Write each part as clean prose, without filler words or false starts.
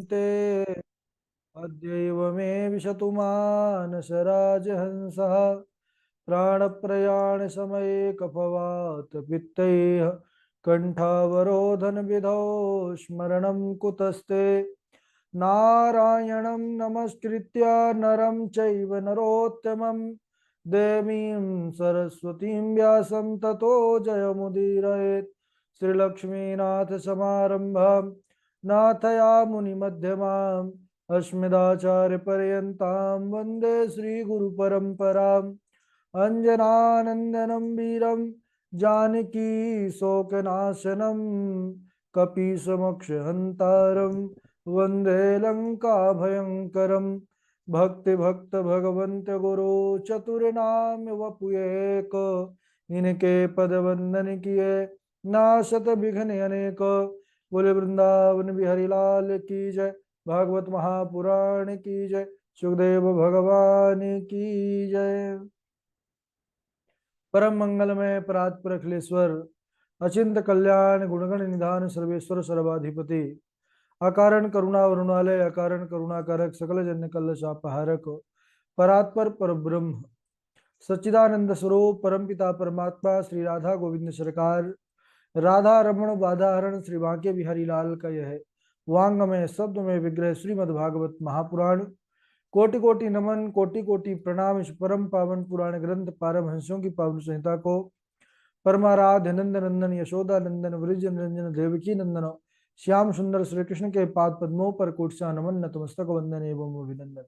ते अद्यैव मे विशतु मानसराजहंसः प्राणप्रयाणसमये कफवात पित्तैः कण्ठावरोधनविधौ स्मरणं कुतस्ते नारायणं नमस्कृत्य नरं चैव नरोत्तमं देवीं सरस्वतीं व्यासं ततो जयमुदीरयेत् श्रीलक्ष्मीनाथसमारम्भां नाथयामुनिमध्यमाम् अस्मदाचार्यपर्यन्तां वन्दे श्रीगुरुपरम्पराम् अञ्जनानन्दनं वीरं जानकी शोकनाशनं कपीशमक्षहन्तारं वन्दे लङ्काभयङ्करं भक्तिभक्त भगवन्त गुरु चतुर्नाम वपुएक इनके पद वंदन किए नाशत विघ्न अनेक। बोले वृंदावन बिहारी लाल की जय। भागवत महापुराण की जय। सुखदेव भगवान की जय। परम मंगलमय परात्पर अखिलेश्वर अचिंत कल्याण गुणगण निधान सर्वेश्वर सर्वाधिपति अकारण करुणा वरुणालय अकारण करुणाकारक सकल जन्य कल शापहारक परात्पर पर ब्रह्म सच्चिदानंद स्वरूप परमपिता परमात्मा श्री राधा गोविंद सरकार राधा रमण बाधाहरण श्री बांके बिहारी लाल का यह वांग में शब्द में विग्रह श्रीमद् भागवत महापुराण कोटि कोटि नमन कोटि कोटि प्रणाम। इस परम पावन पुराण ग्रंथ पारमहंसों की पावन संहिता को परमाराध्य नंद नंदन यशोदा नंदन वृज नंदन देवकी नंदन श्याम सुंदर श्री कृष्ण के पाद पद्मों पर कोटसा नमन नतमस्तक वंदन एवं अभिनंदन।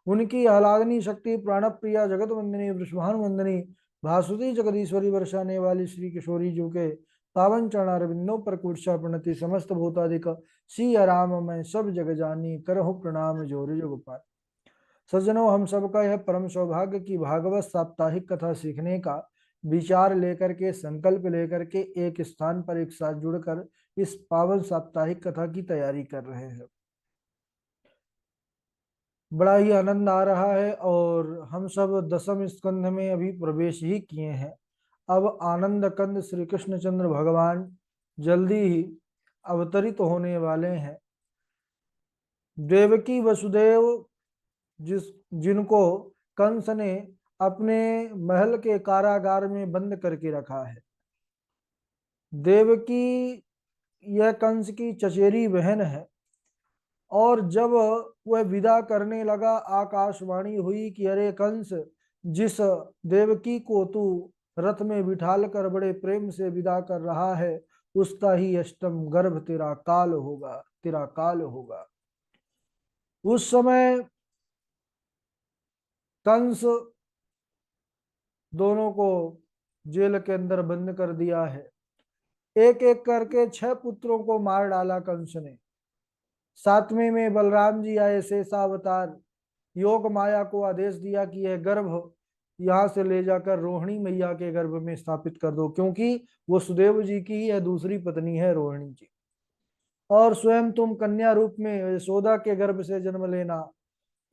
उनकी आह्लादनी शक्ति प्राण प्रिया जगत वंदनी वृषभान वंदनी भासुदी जगदीश्वरी वर्षाने वाली श्री किशोरी जी के पावन चरणारविंदों पर कुर्सा प्रणति समस्त भूतादिक सी आराम में सब जग जानी करहु प्रणाम जोर गोपाल। सज्जनों, हम सबका यह परम सौभाग्य की भागवत साप्ताहिक कथा सीखने का विचार लेकर के संकल्प लेकर के एक स्थान पर एक साथ जुड़कर इस पावन साप्ताहिक कथा की तैयारी कर रहे हैं। बड़ा ही आनंद आ रहा है और हम सब दसम स्कंध में अभी प्रवेश ही किए हैं। अब आनंद कंद श्री कृष्णचंद्र भगवान जल्दी ही अवतरित होने वाले हैं। देवकी वसुदेव जिनको कंस ने अपने महल के कारागार में बंद करके रखा है। देवकी यह कंस की चचेरी बहन है और जब वह विदा करने लगा आकाशवाणी हुई कि अरे कंस, जिस देवकी को तू रथ में बिठाल कर बड़े प्रेम से विदा कर रहा है उसका ही अष्टम गर्भ तेरा काल होगा, तेरा काल होगा। उस समय कंस दोनों को जेल के अंदर बंद कर दिया है। एक एक करके 6 पुत्रों को मार डाला कंस ने। 7वें में बलराम जी आए शेषावतार, योग माया को आदेश दिया कि यह गर्भ यहाँ से ले जाकर रोहिणी मैया के गर्भ में स्थापित कर दो, क्योंकि वो सुदेव जी की ही दूसरी पत्नी है रोहिणी जी। और स्वयं तुम कन्या रूप में यशोदा के गर्भ से जन्म लेना।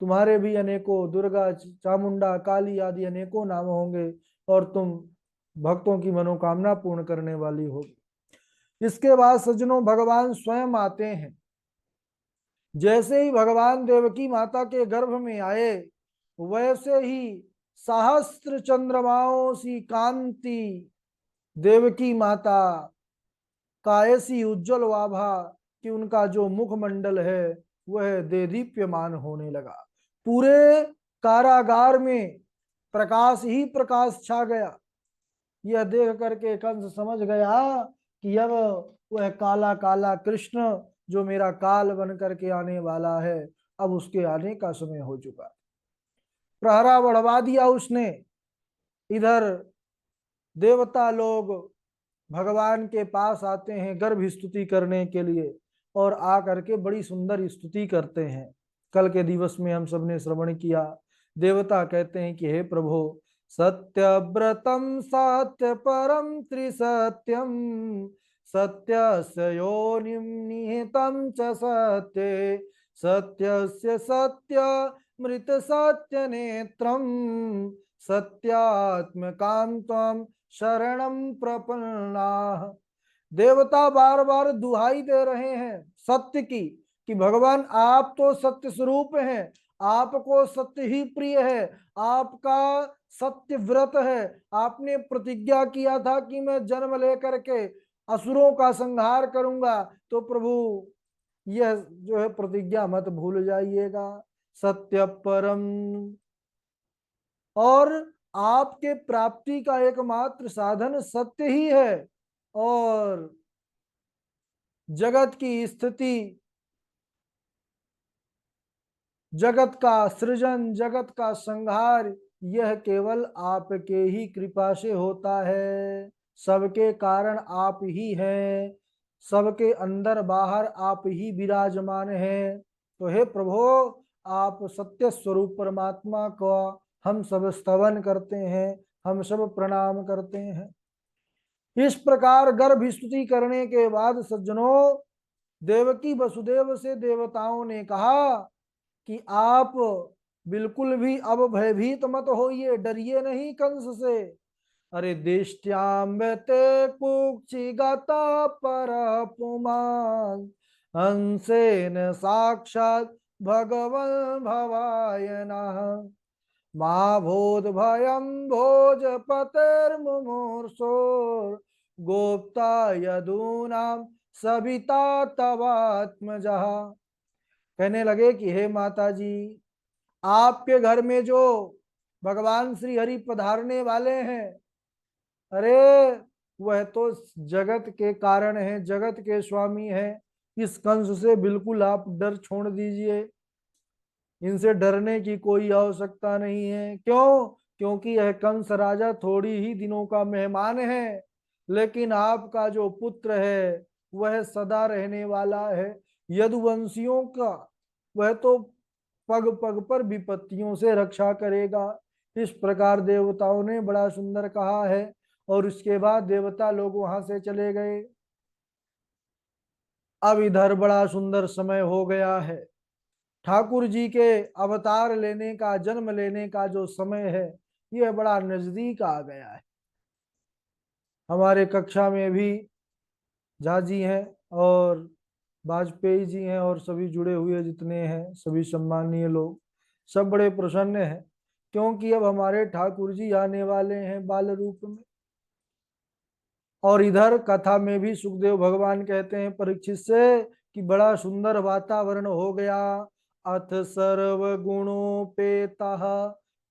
तुम्हारे भी अनेकों दुर्गा चामुंडा काली आदि अनेकों नाम होंगे और तुम भक्तों की मनोकामना पूर्ण करने वाली होगी। इसके बाद सज्जनों भगवान स्वयं आते हैं। जैसे ही भगवान देवकी माता के गर्भ में आए वैसे ही सहस्त्र चंद्रमाओं सी कांति देवकी माता का ऐसी उज्जवल आभा कि उनका जो मुखमंडल है वह देदीप्यमान होने लगा। पूरे कारागार में प्रकाश ही प्रकाश छा गया। यह देख करके कंस समझ गया कि अब वह काला काला कृष्ण जो मेरा काल बन करके आने वाला है, अब उसके आने का समय हो चुका। प्रहरा बढ़वा दिया उसने। इधर देवता लोग भगवान के पास आते हैं गर्भ स्तुति करने के लिए और आ करके बड़ी सुंदर स्तुति करते हैं। कल के दिवस में हम सबने श्रवण किया। देवता कहते हैं कि हे प्रभु, सत्यव्रतम सत्य परम त्रिसत्यम सत्यस्य योनिम निहितं च सत्ये सत्यस्य सत्य मृत सत्य नेत्रम सत्यात्मकांतम शरणम प्रपन्ना। देवता बार बार दुहाई दे रहे हैं सत्य की कि भगवान आप तो सत्य स्वरूप हैं, आपको सत्य ही प्रिय है, आपका सत्य व्रत है। आपने प्रतिज्ञा किया था कि मैं जन्म लेकर के असुरों का संहार करूंगा, तो प्रभु यह जो है प्रतिज्ञा मत भूल जाइएगा। सत्य परम, और आपके प्राप्ति का एकमात्र साधन सत्य ही है। और जगत की स्थिति, जगत का सृजन, जगत का संहार, यह केवल आपके ही कृपा से होता है। सबके कारण आप ही हैं, सबके अंदर बाहर आप ही विराजमान हैं। तो हे प्रभु, आप सत्य स्वरूप परमात्मा का हम सब स्तवन करते हैं, हम सब प्रणाम करते हैं। इस प्रकार गर्भ स्तुति करने के बाद सज्जनों, देवकी वसुदेव से देवताओं ने कहा कि आप बिल्कुल भी अब भयभीत मत होइए, डरिए नहीं कंस से। अरे दिष्ट्याम्बते कुक्षिगता पर पुमान, हंसेन साक्षात भगवन् भवायनः, मा भूत भयं भोजपतिर्मुमूर्षोर्, गोप्ता यदूनां सविता तवात्मजः। कहने लगे कि हे माता जी, आपके घर में जो भगवान श्री हरि पधारने वाले हैं, अरे वह तो जगत के कारण है, जगत के स्वामी हैं। इस कंस से बिल्कुल आप डर छोड़ दीजिए, इनसे डरने की कोई आवश्यकता नहीं है। क्यों? क्योंकि यह कंस राजा थोड़ी ही दिनों का मेहमान है, लेकिन आपका जो पुत्र है वह सदा रहने वाला है। यदुवंशियों का वह तो पग पग पर विपत्तियों से रक्षा करेगा। इस प्रकार देवताओं ने बड़ा सुंदर कहा है, और उसके बाद देवता लोग वहां से चले गए। अब इधर बड़ा सुंदर समय हो गया है, ठाकुर जी के अवतार लेने का, जन्म लेने का जो समय है, यह बड़ा नजदीक आ गया है। हमारे कक्षा में भी झा जी हैं और वाजपेयी जी हैं, और सभी जुड़े हुए जितने हैं सभी सम्मानीय लोग, सब बड़े प्रसन्न हैं, क्योंकि अब हमारे ठाकुर जी आने वाले हैं बाल रूप में। और इधर कथा में भी सुखदेव भगवान कहते हैं परीक्षित से कि बड़ा सुंदर वातावरण हो गया। अथ सर्व गुणोपेता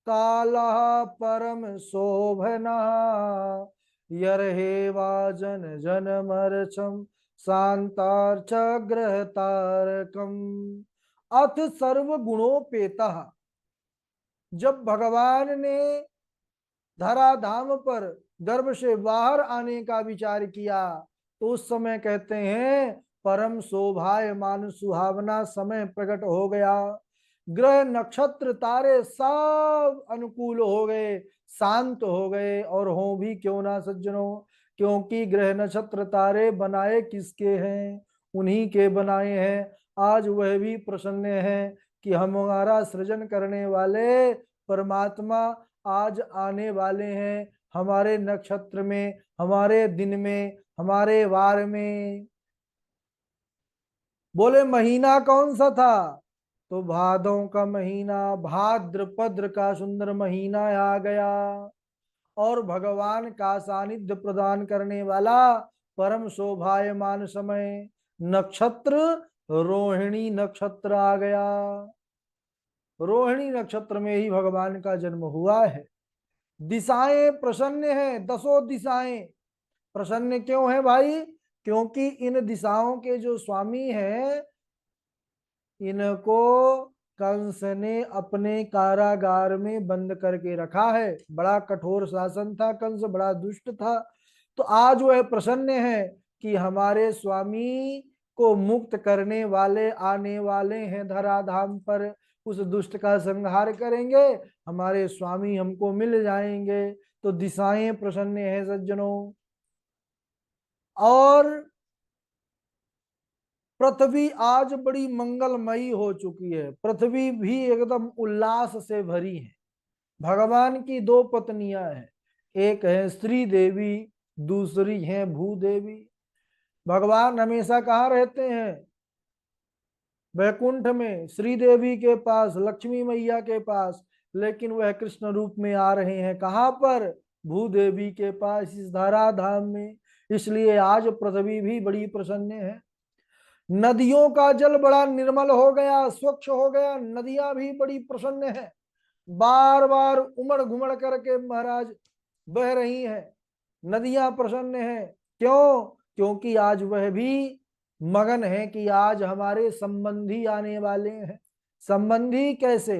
काला परम शोभना, यरहेवा जन जन मर्चम शांतार्च ग्रह तारकम। अथ सर्व गुणोपेता, जब भगवान ने धराधाम पर गर्भ से बाहर आने का विचार किया, तो उस समय कहते हैं परम शोभायमान सुहावना समय प्रकट हो गया। ग्रह नक्षत्र तारे सब अनुकूल हो गए, शांत हो गए, और हो भी क्यों ना सज्जनों, क्योंकि ग्रह नक्षत्र तारे बनाए किसके हैं? उन्हीं के बनाए हैं। आज वह भी प्रसन्न है कि हमारा सृजन करने वाले परमात्मा आज आने वाले हैं, हमारे नक्षत्र में, हमारे दिन में, हमारे वार में। बोले महीना कौन सा था? तो भादों का महीना, भाद्रपद्र का सुंदर महीना आ गया, और भगवान का सानिध्य प्रदान करने वाला परम शोभायमान समय नक्षत्र रोहिणी नक्षत्र आ गया। रोहिणी नक्षत्र में ही भगवान का जन्म हुआ है। दिशाएं प्रसन्न हैं, दसों दिशाएं प्रसन्न क्यों है भाई? क्योंकि इन दिशाओं के जो स्वामी हैं, इनको कंस ने अपने कारागार में बंद करके रखा है। बड़ा कठोर शासन था, कंस बड़ा दुष्ट था। तो आज वह प्रसन्न है कि हमारे स्वामी को मुक्त करने वाले आने वाले हैं धराधाम पर, उस दुष्ट का संहार करेंगे, हमारे स्वामी हमको मिल जाएंगे। तो दिशाएं प्रसन्न है सज्जनों। और पृथ्वी आज बड़ी मंगलमयी हो चुकी है, पृथ्वी भी एकदम उल्लास से भरी है। भगवान की दो पत्नियां हैं, एक है श्री देवी, दूसरी है भूदेवी। भगवान हमेशा कहाँ रहते हैं? वैकुंठ में श्रीदेवी के पास, लक्ष्मी मैया के पास, लेकिन वह कृष्ण रूप में आ रहे हैं कहाँ पर? भूदेवी के पास, इस धरा धाम में। इसलिए आज पृथ्वी भी बड़ी प्रसन्न है। नदियों का जल बड़ा निर्मल हो गया, स्वच्छ हो गया, नदियां भी बड़ी प्रसन्न है, बार बार उमड़ घुमड़ करके महाराज बह रही हैं। नदियां प्रसन्न हैं। क्यों? क्योंकि आज वह भी मगन है कि आज हमारे संबंधी आने वाले हैं। संबंधी कैसे?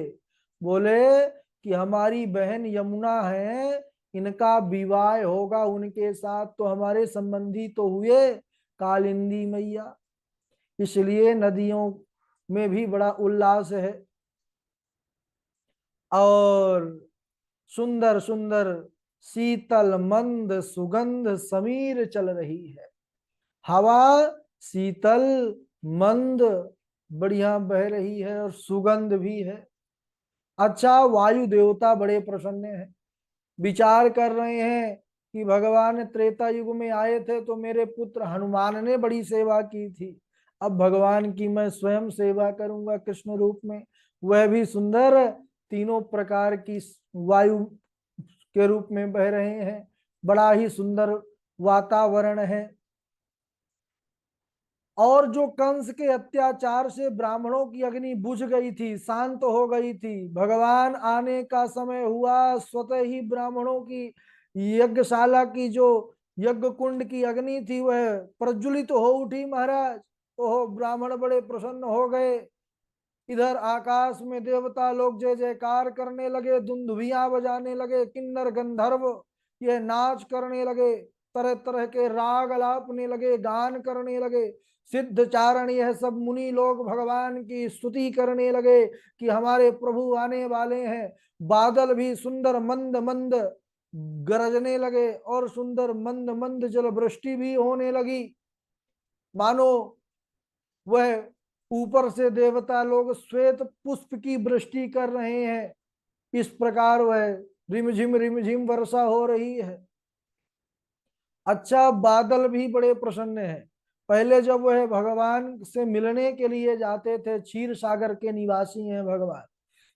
बोले कि हमारी बहन यमुना है, इनका विवाह होगा उनके साथ, तो हमारे संबंधी तो हुए कालिंदी मैया। इसलिए नदियों में भी बड़ा उल्लास है और सुंदर सुंदर शीतल मंद सुगंध समीर चल रही है। हवा शीतल मंद बढ़िया बह रही है और सुगंध भी है। अच्छा, वायु देवता बड़े प्रसन्न हैं, विचार कर रहे हैं कि भगवान त्रेता युग में आए थे तो मेरे पुत्र हनुमान ने बड़ी सेवा की थी, अब भगवान की मैं स्वयं सेवा करूंगा कृष्ण रूप में। वह भी सुंदर तीनों प्रकार की वायु के रूप में बह रहे हैं, बड़ा ही सुंदर वातावरण है। और जो कंस के अत्याचार से ब्राह्मणों की अग्नि बुझ गई थी, शांत हो गई थी, भगवान आने का समय हुआ, स्वतः ही ब्राह्मणों की यज्ञशाला की जो यज्ञ कुंड की अग्नि थी वह प्रज्वलित हो उठी महाराज। ओह, ब्राह्मण बड़े प्रसन्न हो गए। इधर आकाश में देवता लोग जय जयकार करने लगे, दुंदुभियां बजाने लगे, किन्नर गंधर्व ये नाच करने लगे, तरह तरह के राग अलापने लगे, गान करने लगे। सिद्ध चारण यह सब मुनि लोग भगवान की स्तुति करने लगे कि हमारे प्रभु आने वाले हैं। बादल भी सुंदर मंद मंद गरजने लगे और सुंदर मंद मंद जल वृष्टि भी होने लगी, मानो वह ऊपर से देवता लोग श्वेत पुष्प की वृष्टि कर रहे हैं। इस प्रकार वह रिमझिम वर्षा हो रही है। अच्छा, बादल भी बड़े प्रसन्न हैं। पहले जब वह भगवान से मिलने के लिए जाते थे, क्षीर सागर के निवासी हैं भगवान,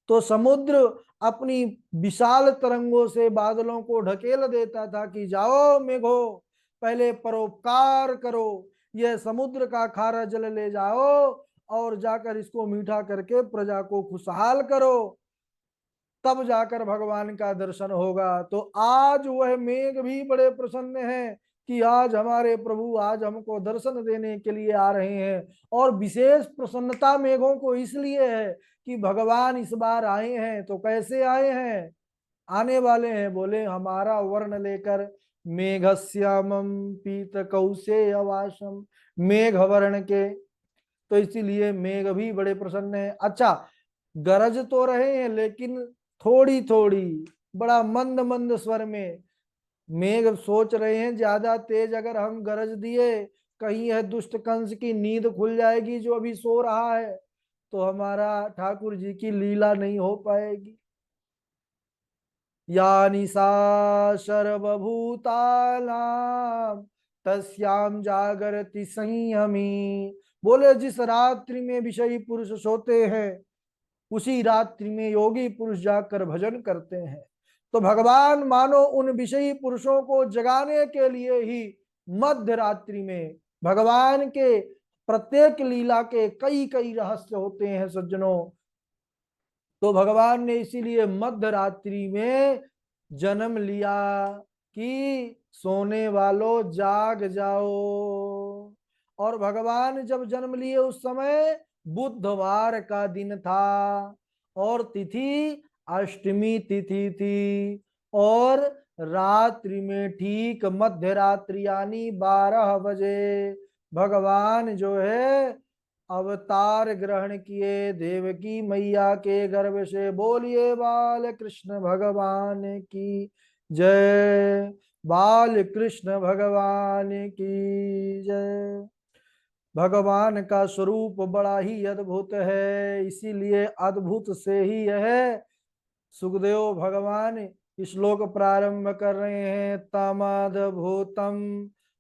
तो समुद्र अपनी विशाल तरंगों से बादलों को ढकेल देता था कि जाओ मेघो, पहले परोपकार करो, यह समुद्र का खारा जल ले जाओ और जाकर इसको मीठा करके प्रजा को खुशहाल करो, तब जाकर भगवान का दर्शन होगा। तो आज वह मेघ भी बड़े प्रसन्न हैं कि आज हमारे प्रभु आज हमको दर्शन देने के लिए आ रहे हैं। और विशेष प्रसन्नता मेघों को इसलिए है कि भगवान इस बार आए हैं। तो कैसे आए हैं, आने वाले हैं? बोले हमारा वर्ण लेकर, मेघश्यामम पीत कौशेय वासम, मेघ वर्ण के। तो इसीलिए मेघ भी बड़े प्रसन्न है। अच्छा, गरज तो रहे हैं लेकिन थोड़ी थोड़ी, बड़ा मंद मंद स्वर में। मेघ सोच रहे हैं ज्यादा तेज अगर हम गरज दिए, कहीं यह दुष्ट कंस की नींद खुल जाएगी जो अभी सो रहा है, तो हमारा ठाकुर जी की लीला नहीं हो पाएगी। या निशा सर्वभूतानां तस्याम जागरति संयमी। बोले जिस रात्रि में विषयी पुरुष सोते हैं उसी रात्रि में योगी पुरुष जाकर भजन करते हैं। तो भगवान मानो उन विषयी पुरुषों को जगाने के लिए ही मध्य रात्रि में, भगवान के प्रत्येक लीला के कई कई रहस्य होते हैं सज्जनों, तो भगवान ने इसीलिए मध्य रात्रि में जन्म लिया कि सोने वालों जाग जाओ। और भगवान जब जन्म लिए उस समय बुधवार का दिन था और तिथि अष्टमी तिथि थी, और रात्रि में ठीक मध्य रात्रि यानी 12 बजे भगवान जो है अवतार ग्रहण किए देवकी मैया के गर्भ से। बोलिए बाल कृष्ण भगवान की जय, बाल कृष्ण भगवान की जय। भगवान का स्वरूप बड़ा ही अद्भुत है, इसीलिए अद्भुत से ही यह सुखदेव भगवान श्लोक प्रारंभ कर रहे हैं। तमद्भुतम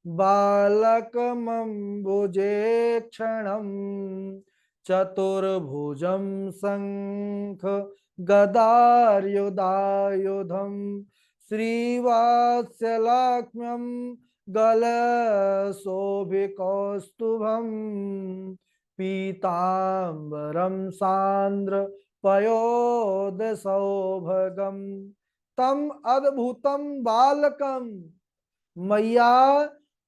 बालकमं भुजे क्षणम चतुर्भुजं शंख गदायुधायुधं श्रीवात्सलाक्ष्म्यं गलशोभिकौस्तुभं पीताम्बरं सान्द्र पयोदसौभगं तम अद्भुतम बालकम। मैया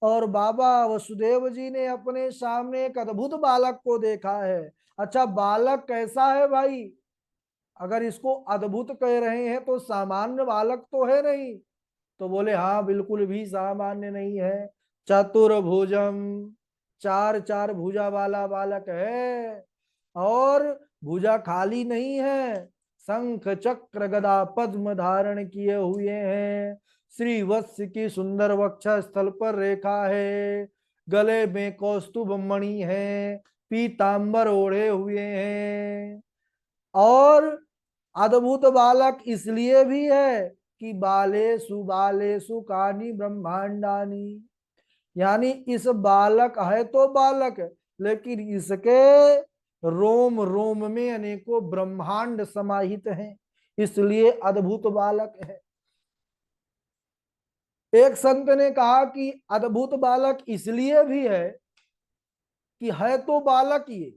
और बाबा वसुदेव जी ने अपने सामने एक अद्भुत बालक को देखा है। अच्छा, बालक कैसा है भाई? अगर इसको अद्भुत कह रहे हैं तो सामान्य बालक तो है नहीं। तो बोले हाँ, बिल्कुल भी सामान्य नहीं है। चतुर्भुजम, चार चार भुजा वाला बालक है। और भुजा खाली नहीं है, शंख चक्र गदा पद्म धारण किए हुए हैं। श्री वत्स की सुंदर वक्षा स्थल पर रेखा है। गले में कौस्तुभ मणि है। पीतांबर ओढ़े हुए हैं। और अद्भुत बालक इसलिए भी है कि बालेसु कानी ब्रह्मांडानी, यानी इस बालक है तो बालक, लेकिन इसके रोम रोम में अनेकों ब्रह्मांड समाहित हैं, इसलिए अद्भुत बालक है। एक संत ने कहा कि अद्भुत बालक इसलिए भी कि है तो बालक ये,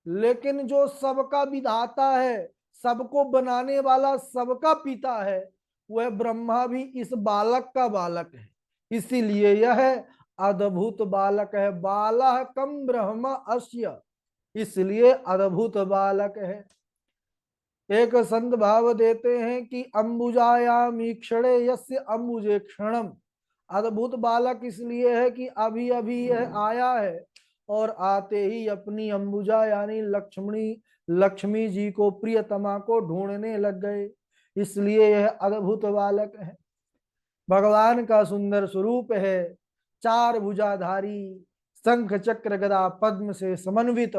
लेकिन जो सबका विधाता है, सबको बनाने वाला, सबका पिता है, वह ब्रह्मा भी इस बालक का बालक है। इसीलिए यह अद्भुत बालक है। बालः कम ब्रह्म अस्य, इसलिए अद्भुत बालक है। एक संत भाव देते हैं कि अंबुजायाम ईक्षणे यस्य अंबुजे क्षणम। अद्भुत बालक इसलिए है कि अभी अभी यह आया है और आते ही अपनी अंबुजा यानी लक्ष्मी जी को, प्रियतमा को ढूंढने लग गए, इसलिए यह अद्भुत बालक है। भगवान का सुंदर स्वरूप है, चार भुजाधारी, शंख चक्र गदा पद्म से समन्वित,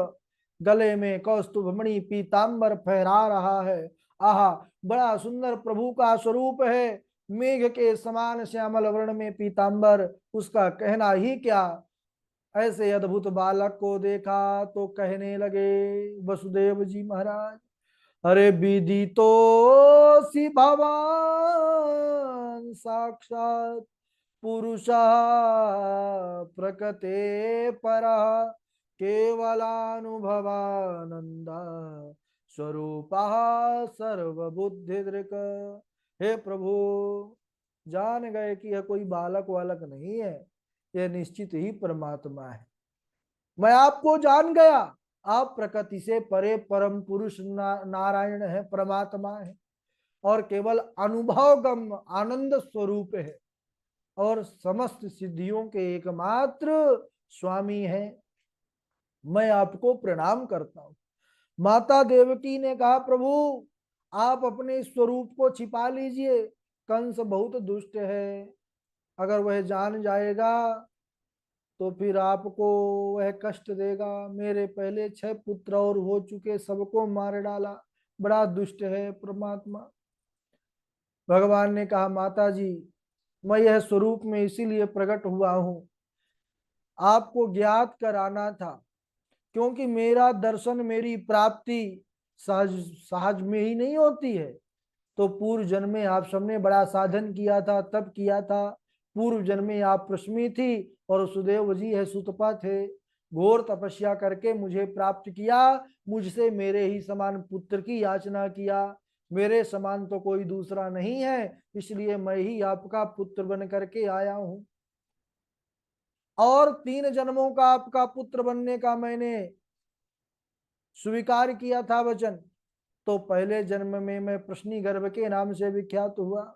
गले में कौस्तुभ मणि पीतांबर फहरा रहा है। आहा, बड़ा सुंदर प्रभु का स्वरूप है। मेघ के समान श्यामल वर्ण में पीतांबर, उसका कहना ही क्या। ऐसे अद्भुत बालक को देखा तो कहने लगे वसुदेव जी महाराज, अरे विधि तो सी भवान साक्षात पुरुष प्रकृते पर केवलानुभवानंद स्वरूप सर्वबुद्धिदृक्। हे प्रभु, जान गए कि यह कोई बालक वालक नहीं है, यह निश्चित ही परमात्मा है। मैं आपको जान गया, आप प्रकृति से परे परम पुरुष नारायण है, परमात्मा है, और केवल अनुभवगम आनंद स्वरूप है, और समस्त सिद्धियों के एकमात्र स्वामी है। मैं आपको प्रणाम करता हूं। माता देवकी ने कहा, प्रभु आप अपने स्वरूप को छिपा लीजिए, कंस बहुत दुष्ट है, अगर वह जान जाएगा तो फिर आपको वह कष्ट देगा। मेरे पहले 6 पुत्र और हो चुके, सबको मार डाला, बड़ा दुष्ट है परमात्मा। भगवान ने कहा, माता जी मैं यह स्वरूप में इसीलिए प्रकट हुआ हूं, आपको ज्ञात कराना था, क्योंकि मेरा दर्शन, मेरी प्राप्ति सहज सहज में ही नहीं होती है। तो पूर्व जन्म में आप सबने बड़ा साधन किया था, तब किया था। पूर्व जन्म में आप पृश्मी थी और सुदेव जी है सुतपा थे, घोर तपस्या करके मुझे प्राप्त किया, मुझसे मेरे ही समान पुत्र की याचना किया। मेरे समान तो कोई दूसरा नहीं है, इसलिए मैं ही आपका पुत्र बन करके आया हूं। और 3 जन्मों का आपका पुत्र बनने का मैंने स्वीकार किया था वचन। तो पहले जन्म में मैं प्रश्नी गर्भ के नाम से विख्यात हुआ,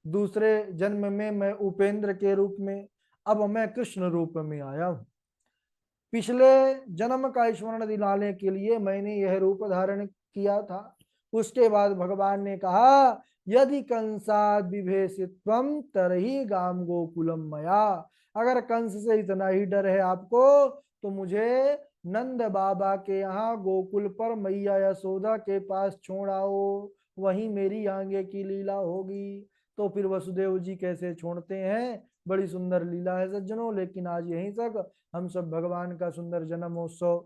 दूसरे जन्म में मैं उपेंद्र के रूप में, अब मैं कृष्ण रूप में आया हूं। पिछले जन्म का स्मरण दिलाने के लिए मैंने यह रूप धारण किया था। उसके बाद भगवान ने कहा, यदि कंसाद विभेषित्वम तरही गाम गोकुलम मया। अगर कंस से इतना ही डर है आपको, तो मुझे नंद बाबा के यहाँ गोकुल पर मैया यशोदा के पास छोड़ आओ, वहीं मेरी आगे की लीला होगी। तो फिर वसुदेव जी कैसे छोड़ते हैं, बड़ी सुंदर लीला है सज्जनों। लेकिन आज यहीं तक, हम सब भगवान का सुंदर जन्मोत्सव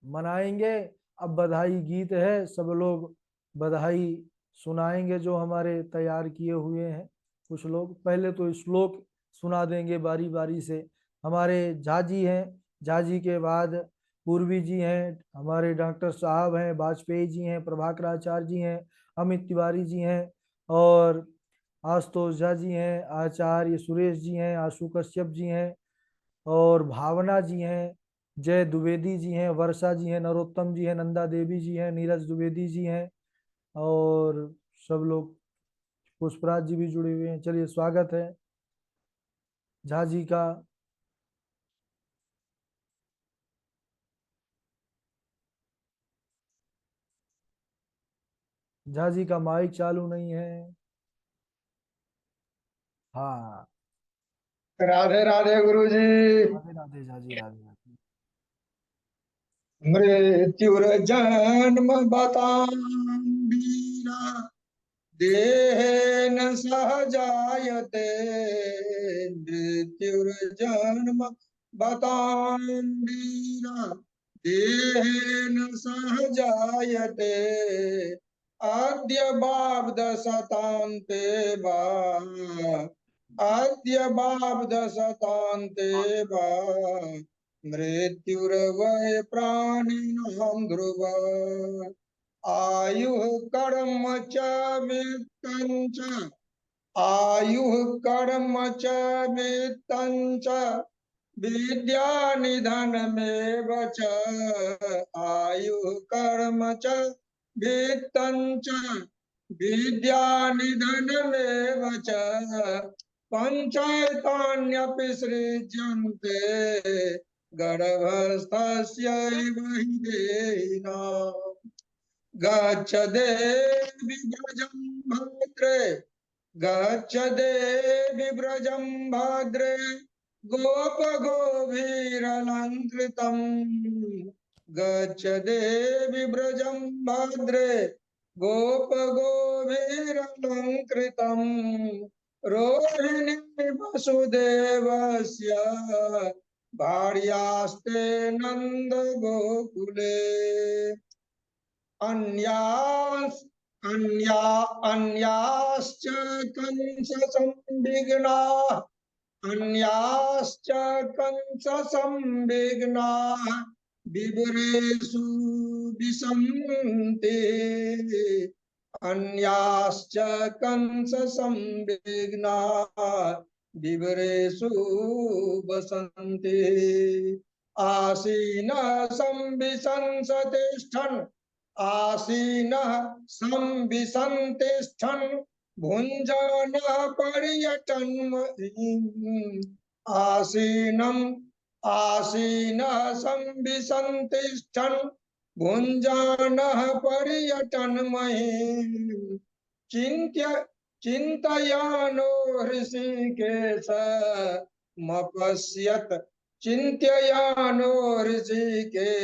मनाएंगे। अब बधाई गीत है, सब लोग बधाई सुनाएंगे जो हमारे तैयार किए हुए हैं। कुछ लोग पहले तो श्लोक सुना देंगे बारी बारी से। हमारे झा जी हैं, झा जी के बाद पूर्वी जी हैं, हमारे डॉक्टर साहब हैं, वाजपेयी जी हैं, प्रभाकर आचार्य जी हैं, अमित तिवारी जी हैं, और आशुतोष झा जी हैं, आचार्य सुरेश जी हैं, आशु कश्यप जी हैं, और भावना जी हैं, जय द्विवेदी जी हैं, वर्षा जी हैं, नरोत्तम जी हैं, नंदा देवी जी हैं, नीरज द्विवेदी जी हैं, और सब लोग, पुष्पराज जी भी जुड़े हुए हैं। चलिए स्वागत है झा जी का। झा जी का माइक चालू नहीं है। हाँ। राधे राधे गुरु जी। राधे राधे झा जी, राधे राधे। मृत्युर जन्म बतांडीरा देहेन सह जायते। मृत्युर जन्म बतांडीरा देहेन सह जायते। अद्य बाब्दशतान्ते वा अद्य बाब्दशतान्ते वा मृत्युर्वै प्राणिनां ध्रुव। आयुः कर्म च वित्तं च आयुः कर्म च वित्तं च विद्या निधनमेव च। आयुः कर्म च वित्तं च विद्या निधनमेव च। पञ्चैतान्यपि सृज्यन्ते गर्भस्थस्यैव हि देहिनाम्। गच्छ देवि व्रजं भद्रे गच्छ देवि व्रजं भद्रे गोपगोपीरलङ्कृतम्। गच्छ देवि व्रजं भद्रे गोपगोपीरलङ्कृतम्। रोहिणी वसुदेवस्य भार्यास्ते नन्दगोकुले। अन्यास् अन्या अन्याश्च कंस संविघ्नाः अन्याश्च कंस संविघ्नाः विवरेषु विसन्ति। अन्याश्च कंस संविघ्नाः विवरेषु वसन्ति। आसीनः संविशन्सतिष्ठन् आसीनः संविशन्तिष्ठन् भुञ्जानः पर्यटन्महीम्। आसीनम् आसीनः संविशन्तिष्ठन् भुञ्जानः पर्यटन्महीम्। चिन्त्य चिन्तयानो हृषीकेश मपश्यत् चिन्तयानो ऋषिकेश